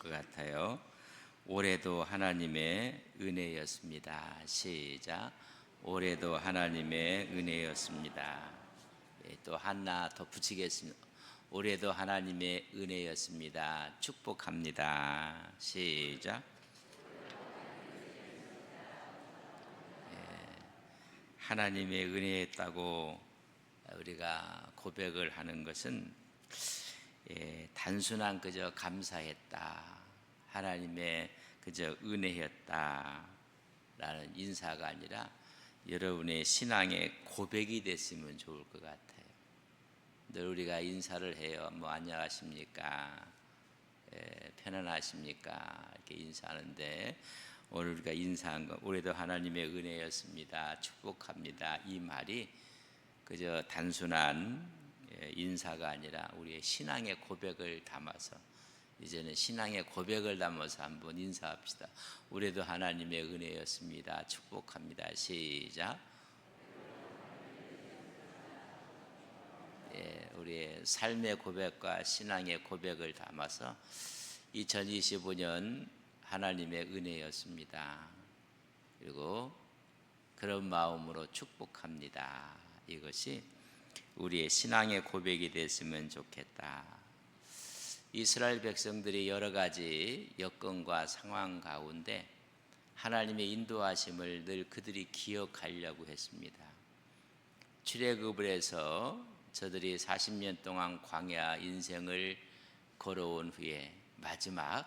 것 같아요. 올해도 하나님의 은혜였습니다. 시작. 올해도 하나님의 은혜였습니다. 또 하나 더 붙이겠습니다. 올해도 하나님의 은혜였습니다. 축복합니다. 시작. 하나님의 은혜였다고 우리가 고백을 하는 것은 단순한 그저 감사했다, 하나님의 그저 은혜였다 라는 인사가 아니라 여러분의 신앙의 고백이 됐으면 좋을 것 같아요. 늘 우리가 인사를 해요. 뭐 안녕하십니까, 편안하십니까 이렇게 인사하는데, 오늘 우리가 인사한 것, 올해도 하나님의 은혜였습니다, 축복합니다, 이 말이 그저 단순한 인사가 아니라 우리의 신앙의 고백을 담아서, 이제는 신앙의 고백을 담아서 한번 인사합시다. 올해도 하나님의 은혜였습니다, 축복합니다. 시작. 우리의 삶의 고백과 신앙의 고백을 담아서 2025년 하나님의 은혜였습니다, 그리고 그런 마음으로 축복합니다, 이것이 우리의 신앙의 고백이 됐으면 좋겠다. 이스라엘 백성들이 여러 가지 여건과 상황 가운데 하나님의 인도하심을 늘 그들이 기억하려고 했습니다. 출애굽을 해서 저들이 40년 동안 광야 인생을 걸어온 후에 마지막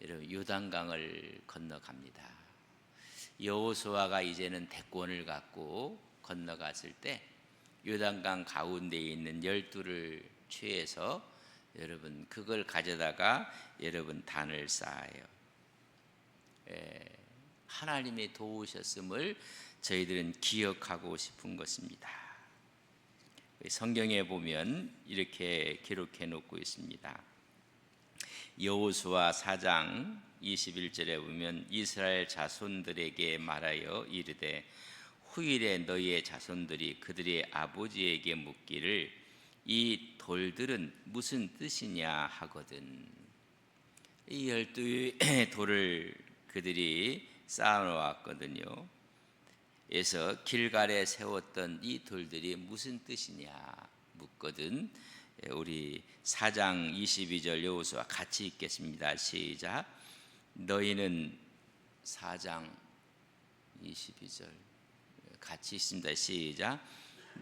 요단강을 건너갑니다. 여호수아가 이제는 대권을 갖고 건너갔을 때 요단강 가운데에 있는 열두를 취해서 여러분 그걸 가져다가 여러분 단을 쌓아요. 하나님이 도우셨음을 저희들은 기억하고 싶은 것입니다. 성경에 보면 이렇게 기록해 놓고 있습니다. 여호수아 4장 21절에 보면 이스라엘 자손들에게 말하여 이르되 후일에 너희의 자손들이 그들의 아버지에게 묻기를 이 돌들은 무슨 뜻이냐 하거든. 이 12 돌을 그들이 쌓아놓았거든요. 그래서 길갈에 세웠던 이 돌들이 무슨 뜻이냐 묻거든. 우리 4장 22절 여호수아 같이 읽겠습니다. 시작. 너희는 4장 22절 같이 있습니다. 시작.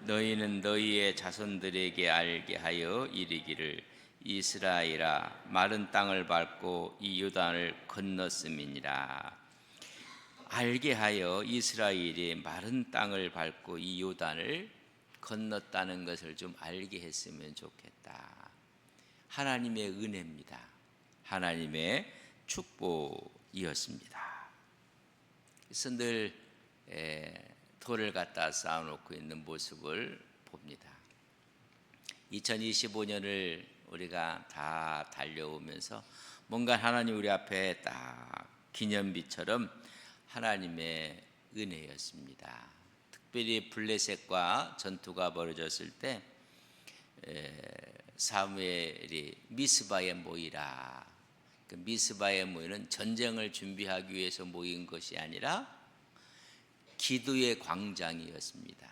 너희는 너희의 자손들에게 알게 하여 이르기를 이스라엘아 마른 땅을 밟고 이 요단을 건넜음이니라. 알게 하여 이스라엘이 마른 땅을 밟고 이 요단을 건넜다는 것을 좀 알게 했으면 좋겠다. 하나님의 은혜입니다. 하나님의 축복이었습니다. 그래서 늘 돌을 갖다 쌓아놓고 있는 모습을 봅니다. 2025년을 우리가 다 달려오면서 뭔가 하나님 우리 앞에 딱 기념비처럼 하나님의 은혜였습니다. 특별히 블레셋과 전투가 벌어졌을 때 사무엘이 미스바에 모이라. 그 미스바에 모이는 전쟁을 준비하기 위해서 모인 것이 아니라 기도의 광장이었습니다.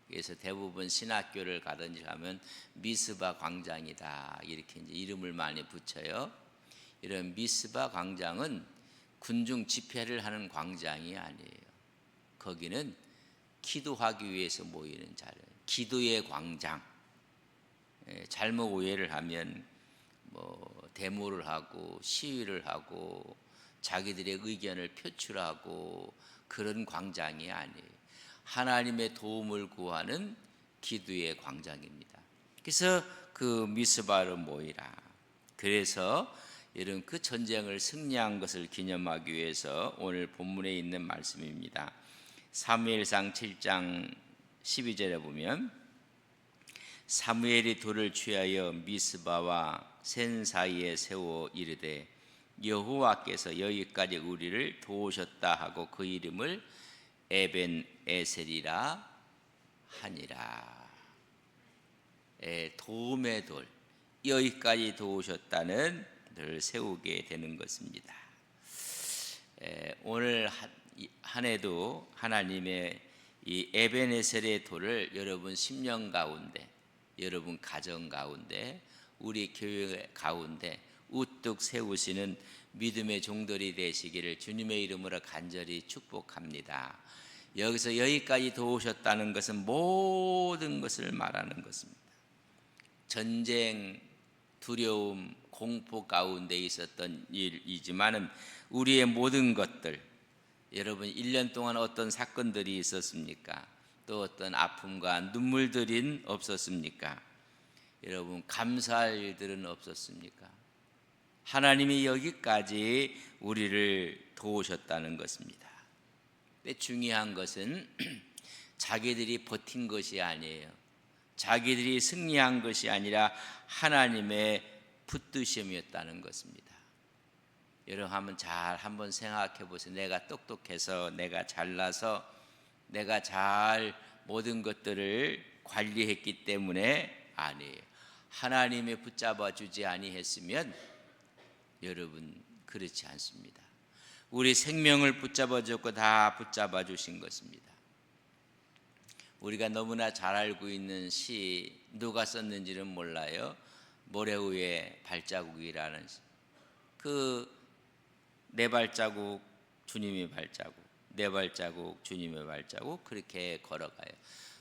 그래서 대부분 신학교를 가든지 하면 미스바 광장이다 이렇게 이제 이름을 많이 붙여요. 이런 미스바 광장은 군중 집회를 하는 광장이 아니에요. 거기는 기도하기 위해서 모이는 자리, 기도의 광장. 잘못 오해를 하면 뭐 데모를 하고 시위를 하고 자기들의 의견을 표출하고 그런 광장이 아니에요. 하나님의 도움을 구하는 기도의 광장입니다. 그래서 그 미스바로 모이라. 그래서 이런 그 전쟁을 승리한 것을 기념하기 위해서 오늘 본문에 있는 말씀입니다. 사무엘상 7장 12절에 보면 사무엘이 돌을 취하여 미스바와 센 사이에 세워 이르되 여호와께서 여기까지 우리를 도우셨다 하고 그 이름을 에벤 에셀이라 하니라. 도움의 돌, 여기까지 도우셨다는 늘 세우게 되는 것입니다. 오늘 한 해도 하나님의 이 에베네셀의 돌을 여러분 심령 가운데, 여러분 가정 가운데, 우리 교회 가운데 우뚝 세우시는 믿음의 종들이 되시기를 주님의 이름으로 간절히 축복합니다. 여기서 여기까지 도우셨다는 것은 모든 것을 말하는 것입니다. 전쟁, 두려움, 공포 가운데 있었던 일이지만은 우리의 모든 것들, 여러분 1년 동안 어떤 사건들이 있었습니까? 또 어떤 아픔과 눈물들은 없었습니까? 여러분 감사할 일들은 없었습니까? 하나님이 여기까지 우리를 도우셨다는 것입니다. 근데 중요한 것은 자기들이 버틴 것이 아니에요. 자기들이 승리한 것이 아니라 하나님의 붙드심이었다는 것입니다. 여러분 한번 생각해 보세요. 내가 똑똑해서, 내가 잘나서, 내가 잘 모든 것들을 관리했기 때문에 아니에요. 하나님이 붙잡아 주지 아니했으면 여러분 그렇지 않습니다. 우리 생명을 붙잡아 줬고 다 붙잡아 주신 것입니다. 우리가 너무나 잘 알고 있는 시, 누가 썼는지는 몰라요. 모래 위에 발자국이라는 시. 내 발자국 주님의 발자국, 내 발자국 주님의 발자국, 그렇게 걸어가요.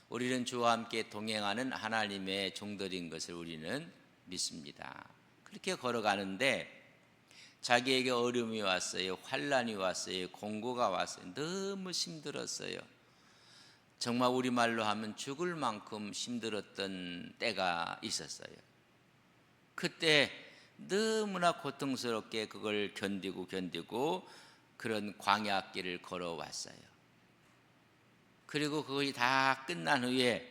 우리는 주와 함께 동행하는 하나님의 종들인 것을 우리는 믿습니다. 그렇게 걸어가는데 자기에게 어려움이 왔어요. 환난이 왔어요. 공고가 왔어요. 너무 힘들었어요. 정말 우리말로 하면 죽을 만큼 힘들었던 때가 있었어요. 그때 너무나 고통스럽게 그걸 견디고 그런 광야길을 걸어왔어요. 그리고 그것이 다 끝난 후에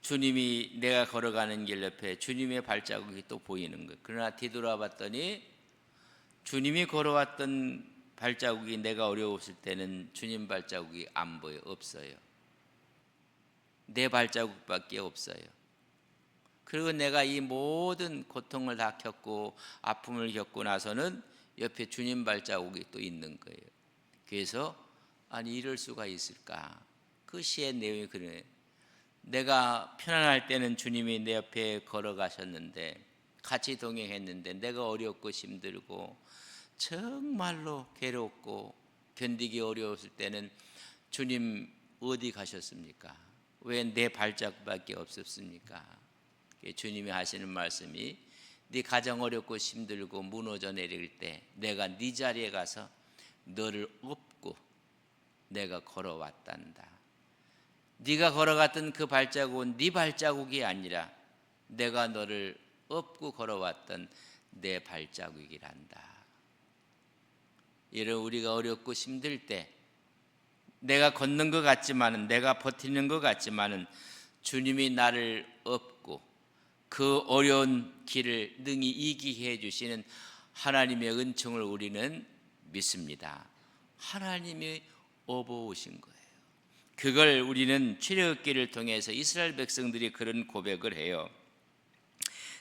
주님이, 내가 걸어가는 길 옆에 주님의 발자국이 또 보이는 거예요. 그러나 뒤돌아봤더니 주님이 걸어왔던 발자국이, 내가 어려웠을 때는 주님 발자국이 안 보여, 없어요. 내 발자국밖에 없어요. 그리고 내가 이 모든 고통을 다 겪고 아픔을 겪고 나서는 옆에 주님 발자국이 또 있는 거예요. 그래서 아니 이럴 수가 있을까? 그 시의 내용이 그러네요. 내가 편안할 때는 주님이 내 옆에 걸어가셨는데, 같이 동행했는데, 내가 어렵고 힘들고 정말로 괴롭고 견디기 어려웠을 때는 주님 어디 가셨습니까? 왜 내 발자국밖에 없었습니까? 주님이 하시는 말씀이, 네 가정 어렵고 힘들고 무너져 내릴 때 내가 네 자리에 가서 너를 업고 내가 걸어왔단다. 네가 걸어갔던 그 발자국은 네 발자국이 아니라 내가 너를 업고 걸어왔던 내 발자국이란다. 이런 우리가 어렵고 힘들 때 내가 걷는 것 같지만은, 내가 버티는 것 같지만은 주님이 나를 업고 그 어려운 길을 능히 이기게 해주시는 하나님의 은총을 우리는 믿습니다. 하나님이 업어오신 거예요. 그걸 우리는 출애굽기를 통해서 이스라엘 백성들이 그런 고백을 해요.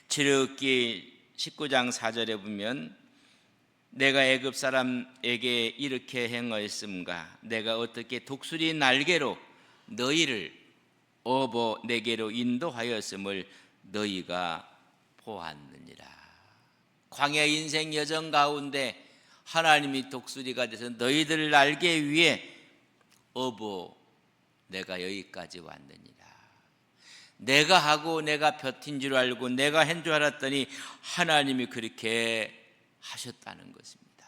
출애굽기 19장 4절에 보면, 내가 애굽 사람에게 이렇게 행하였음과 내가 어떻게 독수리 날개로 너희를 업어 내게로 인도하였음을 너희가 보았느니라. 광야 인생 여정 가운데 하나님이 독수리가 돼서 너희들 날개 위에 업어 내가 여기까지 왔느니라. 내가 하고 내가 버틴 줄 알고 내가 한 줄 알았더니 하나님이 그렇게 하셨다는 것입니다.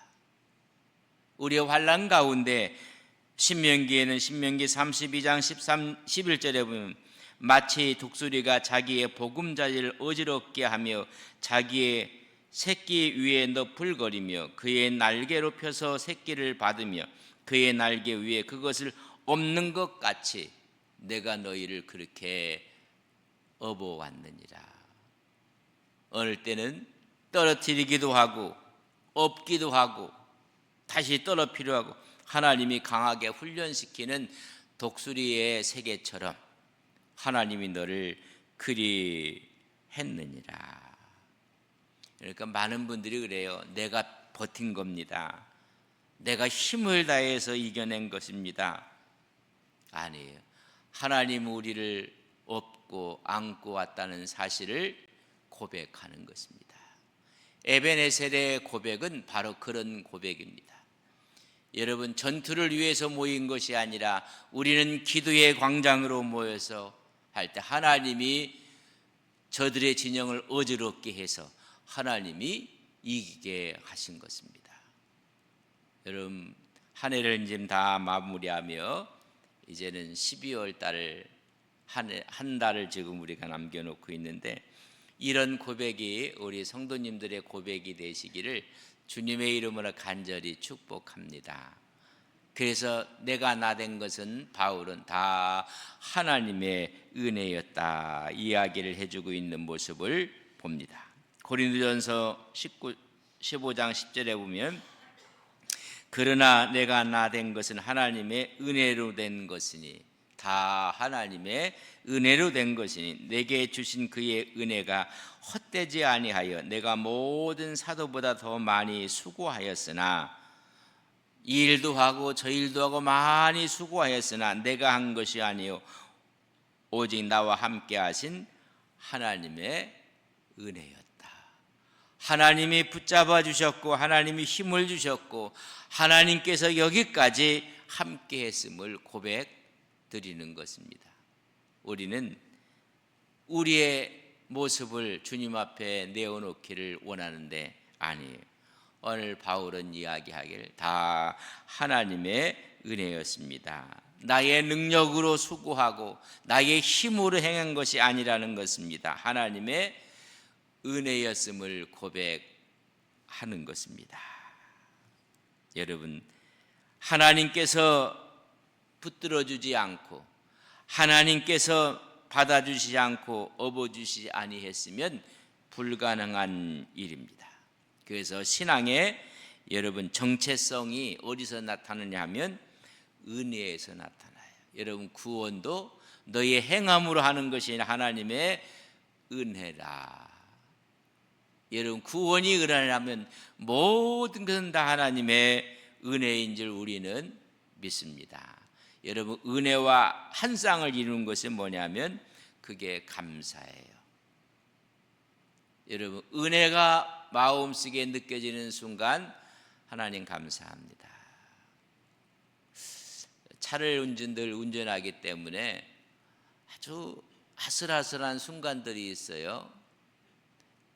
우리의 환난 가운데 신명기에는 신명기 32장 11절에 보면, 마치 독수리가 자기의 보금자리를 어지럽게 하며 자기의 새끼 위에 너풀거리며 그의 날개로 펴서 새끼를 받으며 그의 날개 위에 그것을 없는 것 같이 내가 너희를 그렇게 업어왔느니라. 어느 때는 떨어뜨리기도 하고 업기도 하고 다시 떨어뜨리기도 하고 하나님이 강하게 훈련시키는 독수리의 세계처럼 하나님이 너를 그리 했느니라. 그러니까 많은 분들이 그래요. 내가 버틴 겁니다. 내가 힘을 다해서 이겨낸 것입니다. 아니에요. 하나님 우리를 업고 안고 왔다는 사실을 고백하는 것입니다. 에베네셀의 고백은 바로 그런 고백입니다. 여러분, 전투를 위해서 모인 것이 아니라 우리는 기도의 광장으로 모여서 할 때 하나님이 저들의 진영을 어지럽게 해서 하나님이 이기게 하신 것입니다. 여러분, 한 해를 지금 다 마무리하며 이제는 12월 달을 한 달을 지금 우리가 남겨놓고 있는데, 이런 고백이 우리 성도님들의 고백이 되시기를 주님의 이름으로 간절히 축복합니다. 그래서 내가 나된 것은, 바울은 다 하나님의 은혜였다 이야기를 해주고 있는 모습을 봅니다. 고린도전서 15장 10절에 보면, 그러나 내가 나된 것은 하나님의 은혜로 된 것이니, 다 하나님의 은혜로 된 것이니 내게 주신 그의 은혜가 헛되지 아니하여 내가 모든 사도보다 더 많이 수고하였으나, 이 일도 하고 저 일도 하고 많이 수고하였으나 내가 한 것이 아니요 오직 나와 함께 하신 하나님의 은혜였다. 하나님이 붙잡아 주셨고 하나님이 힘을 주셨고 하나님께서 여기까지 함께 했음을 고백드리는 것입니다. 우리는 우리의 모습을 주님 앞에 내어놓기를 원하는데 아니에요. 오늘 바울은 이야기하길 다 하나님의 은혜였습니다. 나의 능력으로 수고하고 나의 힘으로 행한 것이 아니라는 것입니다. 하나님의 은혜였음을 고백하는 것입니다. 여러분, 하나님께서 붙들어 주지 않고 하나님께서 받아주시지 않고 업어주시지 아니했으면 불가능한 일입니다. 그래서 신앙의 여러분 정체성이 어디서 나타나냐 하면 은혜에서 나타나요. 여러분, 구원도 너의 행함으로 하는 것이 하나님의 은혜라. 여러분, 구원이 은혜라면 모든 것은 다 하나님의 은혜인 줄 우리는 믿습니다. 여러분, 은혜와 한 쌍을 이루는 것이 뭐냐면 그게 감사예요. 여러분, 은혜가 마음속에 느껴지는 순간 하나님 감사합니다. 차를 운전하기 때문에 아주 아슬아슬한 순간들이 있어요.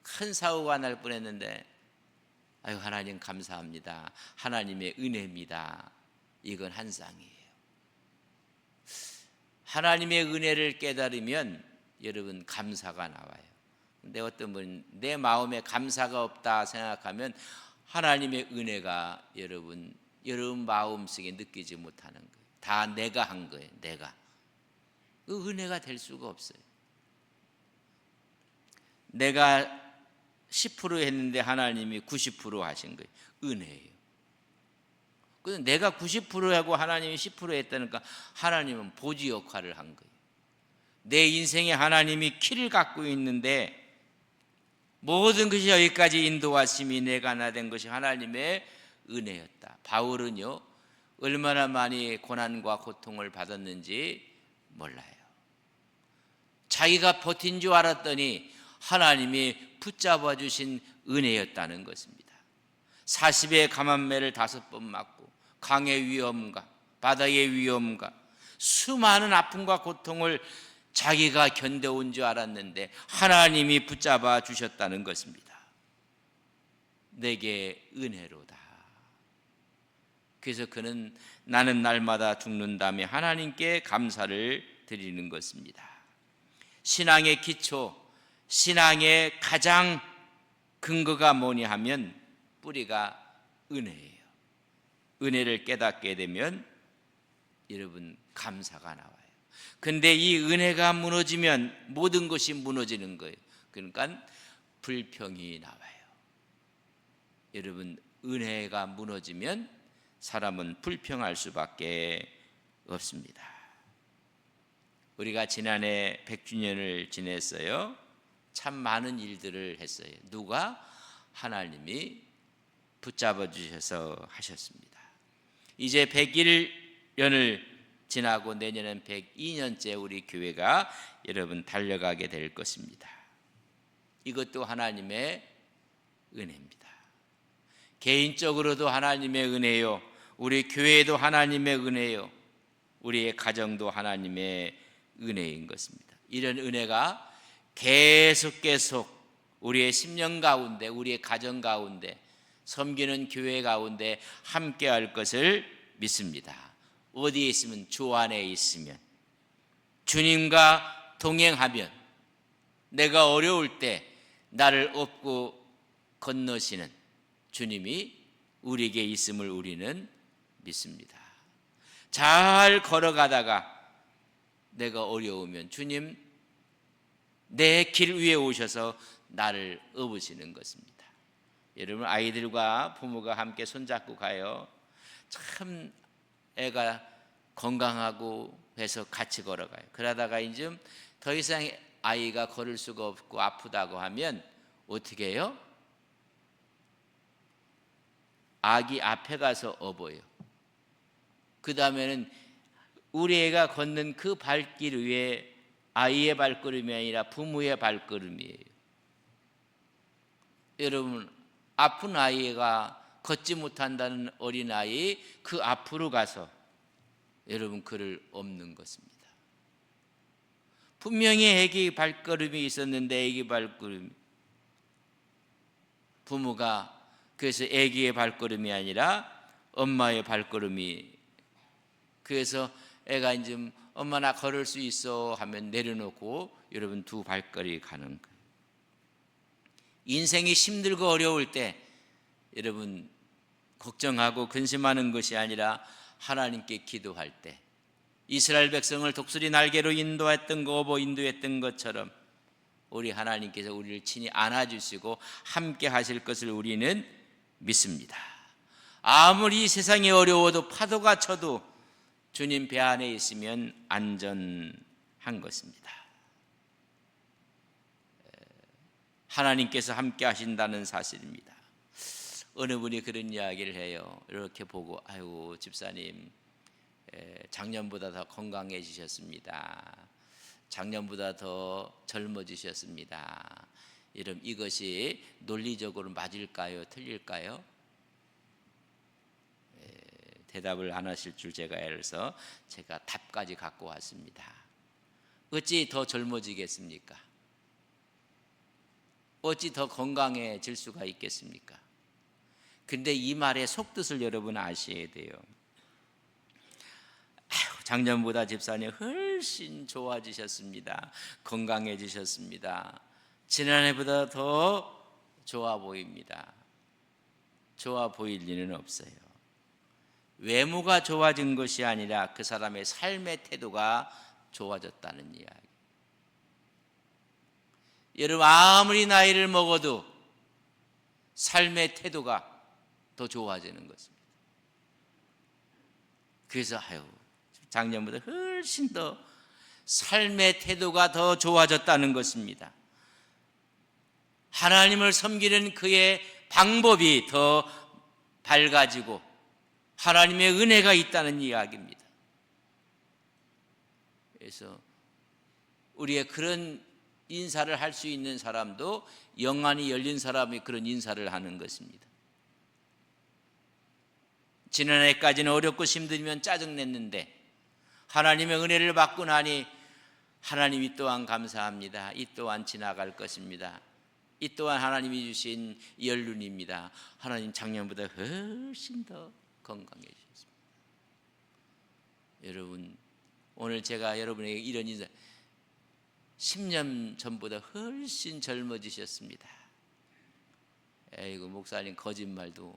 큰 사고가 날 뻔했는데 아유, 하나님 감사합니다. 하나님의 은혜입니다. 이건 한 쌍이에요. 하나님의 은혜를 깨달으면 여러분 감사가 나와요. 근데 어떤 분은 내 마음에 감사가 없다 생각하면 하나님의 은혜가 여러분 마음속에 느끼지 못하는 거예요. 다 내가 한 거예요. 내가. 그 은혜가 될 수가 없어요. 내가 10% 했는데 하나님이 90% 하신 거예요. 은혜예요. 그래서 내가 90%하고 하나님이 10% 했다니까 하나님은 보지 역할을 한 거예요. 내 인생에 하나님이 키를 갖고 있는데 모든 것이 여기까지 인도하심이 내가 나된 것이 하나님의 은혜였다. 바울은요, 얼마나 많이 고난과 고통을 받았는지 몰라요. 자기가 버틴 줄 알았더니 하나님이 붙잡아 주신 은혜였다는 것입니다. 40의 감암매를 5번 맞고 강의 위험과 바다의 위험과 수많은 아픔과 고통을 자기가 견뎌온 줄 알았는데 하나님이 붙잡아 주셨다는 것입니다. 내게 은혜로다. 그래서 그는 나는 날마다 죽는다며 하나님께 감사를 드리는 것입니다. 신앙의 기초, 신앙의 가장 근거가 뭐냐 하면 뿌리가 은혜예요. 은혜를 깨닫게 되면 여러분 감사가 나와요. 근데 이 은혜가 무너지면 모든 것이 무너지는 거예요. 그러니까 불평이 나와요. 여러분, 은혜가 무너지면 사람은 불평할 수밖에 없습니다. 우리가 지난해 100주년을 지냈어요. 참 많은 일들을 했어요. 누가? 하나님이 붙잡아 주셔서 하셨습니다. 이제 101년을 지나고 내년엔 102년째 우리 교회가 여러분 달려가게 될 것입니다. 이것도 하나님의 은혜입니다. 개인적으로도 하나님의 은혜요, 우리 교회도 하나님의 은혜요, 우리의 가정도 하나님의 은혜인 것입니다. 이런 은혜가 계속 우리의 심령 가운데, 우리의 가정 가운데, 섬기는 교회 가운데 함께할 것을 믿습니다. 어디에 있으면, 주 안에 있으면, 주님과 동행하면, 내가 어려울 때 나를 업고 건너시는 주님이 우리에게 있음을 우리는 믿습니다. 잘 걸어가다가 내가 어려우면 주님 내 길 위에 오셔서 나를 업으시는 것입니다. 여러분, 아이들과 부모가 함께 손잡고 가요. 참 애가 건강하고 해서 같이 걸어가요. 그러다가 이제 더 이상 아이가 걸을 수가 없고 아프다고 하면 어떻게 해요? 아기 앞에 가서 업어요. 그 다음에는 우리 애가 걷는 그 발길 위에 아이의 발걸음이 아니라 부모의 발걸음이에요. 여러분, 아픈 아이가 걷지 못한다는 어린아이 그 앞으로 가서 여러분 그를 업는 것입니다. 분명히 애기 발걸음이 있었는데 애기 발걸음, 부모가 그래서 애기의 발걸음이 아니라 엄마의 발걸음이, 그래서 애가 이제 엄마 나 걸을 수 있어 하면 내려놓고 여러분 두 발걸이 가는 거예요. 인생이 힘들고 어려울 때 여러분 걱정하고 근심하는 것이 아니라 하나님께 기도할 때, 이스라엘 백성을 독수리 날개로 인도했던 거, 업어 인도했던 것처럼 우리 하나님께서 우리를 친히 안아주시고 함께 하실 것을 우리는 믿습니다. 아무리 세상이 어려워도 파도가 쳐도 주님 배 안에 있으면 안전한 것입니다. 하나님께서 함께 하신다는 사실입니다. 어느 분이 그런 이야기를 해요. 이렇게 보고, 아이고 집사님 작년보다 더 건강해지셨습니다. 작년보다 더 젊어지셨습니다. 이것이 논리적으로 맞을까요? 틀릴까요? 대답을 안 하실 줄 제가 알아서 제가 답까지 갖고 왔습니다. 어찌 더 젊어지겠습니까? 어찌 더 건강해질 수가 있겠습니까? 근데 이 말의 속뜻을 여러분 아셔야 돼요. 작년보다 집사님 훨씬 좋아지셨습니다. 건강해지셨습니다. 지난해보다 더 좋아 보입니다. 좋아 보일 리는 없어요. 외모가 좋아진 것이 아니라 그 사람의 삶의 태도가 좋아졌다는 이야기. 여러분, 아무리 나이를 먹어도 삶의 태도가 더 좋아지는 것입니다. 그래서 작년보다 훨씬 더 삶의 태도가 더 좋아졌다는 것입니다. 하나님을 섬기는 그의 방법이 더 밝아지고 하나님의 은혜가 있다는 이야기입니다. 그래서 우리의 그런 인사를 할 수 있는 사람도 영안이 열린 사람이 그런 인사를 하는 것입니다. 지난해까지는 어렵고 힘들면 짜증냈는데 하나님의 은혜를 받고 나니 하나님 이 또한 감사합니다. 이 또한 지나갈 것입니다. 이 또한 하나님이 주신 연륜입니다. 하나님 작년보다 훨씬 더 건강해지셨습니다. 여러분, 오늘 제가 여러분에게 이런 인사, 10년 전보다 훨씬 젊어지셨습니다. 에이구 목사님 거짓말도.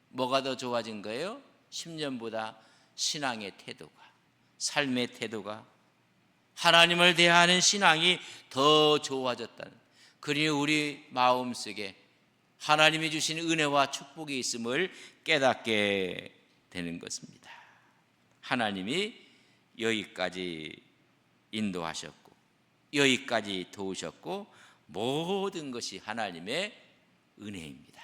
뭐가 더 좋아진 거예요? 10년보다 신앙의 태도가, 삶의 태도가, 하나님을 대하는 신앙이 더 좋아졌다는, 그리고 우리 마음속에 하나님이 주신 은혜와 축복이 있음을 깨닫게 되는 것입니다. 하나님이 여기까지 인도하셨고 여기까지 도우셨고 모든 것이 하나님의 은혜입니다.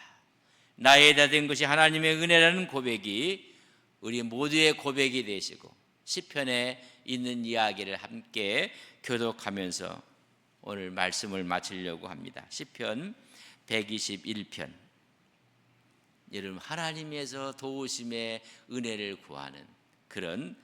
나에 다 된 것이 하나님의 은혜라는 고백이 우리 모두의 고백이 되시고 시편에 있는 이야기를 함께 교독하면서 오늘 말씀을 마치려고 합니다. 시편 121편. 여러분, 하나님에서 도우심의 은혜를 구하는 그런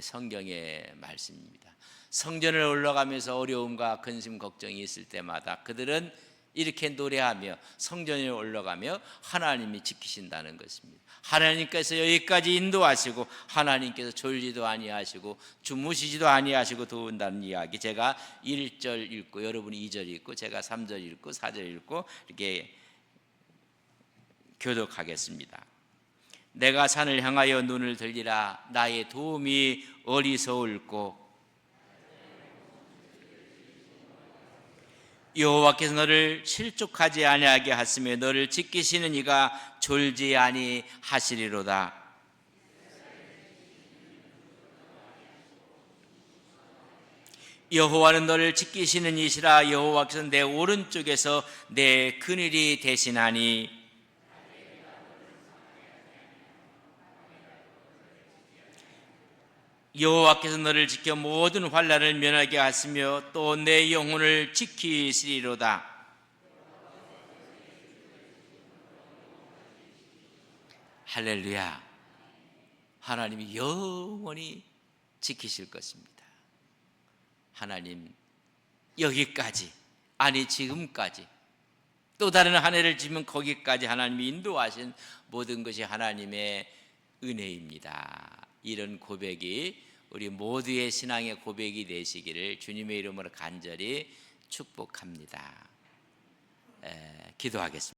성경의 말씀입니다. 성전을 올라가면서 어려움과 근심 걱정이 있을 때마다 그들은 이렇게 노래하며 성전에 올라가며 하나님이 지키신다는 것입니다. 하나님께서 여기까지 인도하시고 하나님께서 졸지도 아니하시고 주무시지도 아니하시고 도운다는 이야기, 제가 1절 읽고 여러분이 2절 읽고 제가 3절 읽고 4절 읽고 이렇게 교독하겠습니다. 내가 산을 향하여 눈을 들리라. 나의 도움이 어디서 올꼬? 여호와께서 너를 실족하지 아니하게 하시며 너를 지키시는 이가 졸지 아니하시리로다. 여호와는 너를 지키시는 이시라. 여호와께서 내 오른쪽에서 내 그늘이 되시나니 여호와께서 너를 지켜 모든 환난을 면하게 하시며 또 내 영혼을 지키시리로다. 할렐루야. 하나님이 영원히 지키실 것입니다. 하나님, 여기까지, 아니 지금까지, 또 다른 한 해를 지면 거기까지 하나님이 인도하신 모든 것이 하나님의 은혜입니다. 이런 고백이 우리 모두의 신앙의 고백이 되시기를 주님의 이름으로 간절히 축복합니다. 기도하겠습니다.